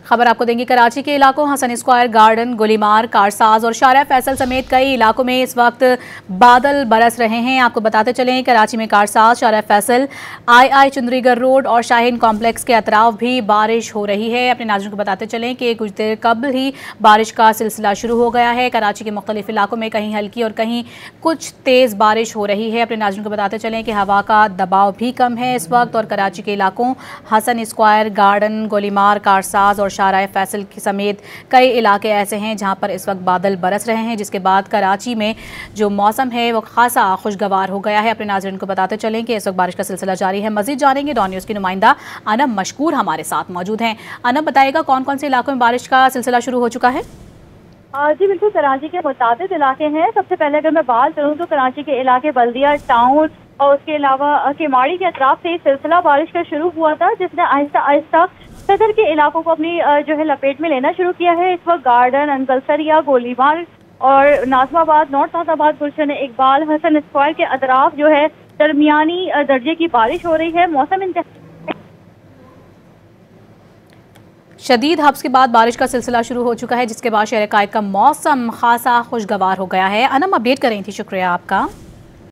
खबर आपको देंगे कराची के इलाकों हसन स्क्वायर गार्डन, गुलीमार, कारसाज और शारा फैसल समेत कई इलाकों में इस वक्त बादल बरस रहे हैं। आपको बताते चलें कराची में कारसाज, शारा फैसल, आई चुंदरीगर रोड और शाहीन कॉम्प्लेक्स के अतराफ भी बारिश हो रही है। अपने नाज़रीन को बताते चलें कि कुछ देर कबल ही बारिश का सिलसिला शुरू हो गया है। कराची के मुख्तलिफ इलाकों में कहीं हल्की और कहीं कुछ तेज़ बारिश हो रही है। अपने नाज़रीन को बताते चलें कि हवा का दबाव भी कम है इस वक्त और कराची के इलाकों हसन स्क्वायर गार्डन, गोलीमार, कारसाज और शारा फैसल समेत कई इलाके ऐसे हैं जहां पर इस वक्त बादल बरस रहे हैं, जिसके बाद कराची में जो मौसम है वो खासा खुशगवार हो गया है। अपने नाज़रीन को बताते चलें कि इस वक्त बारिश का सिलसिला जारी है। मजीद जानेंगे डॉन न्यूज़ की नुमाइंदा अनम मशकूर हमारे साथ मौजूद हैं। अनम, बताइएगा कौन कौन से इलाकों में बारिश का सिलसिला शुरू हो चुका है? जी बिल्कुल, कराची के मुताबिक इलाके हैं। सबसे पहले अगर मैं बात करूँ तो कराची के इलाके बल्दिया टाउन और उसके अलावा केमाड़ी के अतराफ से सिलसिला बारिश का शुरू हुआ था, जिसने आहिस्ता आहिस्ता सदर के इलाकों को अपनी जो है लपेट में लेना शुरू किया है। इस वक्त गार्डन, अंकलसरिया, गोलीबार और नाजमाबाद, नॉर्थ नाजाबाद, गुलशन इकबाल, हसन स्क्वायर के अतराफ जो है दरमियानी दर्जे की बारिश हो रही है। मौसम शदीद हब्स के बाद बारिश का सिलसिला शुरू हो चुका है, जिसके बाद शहर कायद का मौसम खासा खुशगवार हो गया है। अनम, अपडेट कर रही थी, शुक्रिया आपका।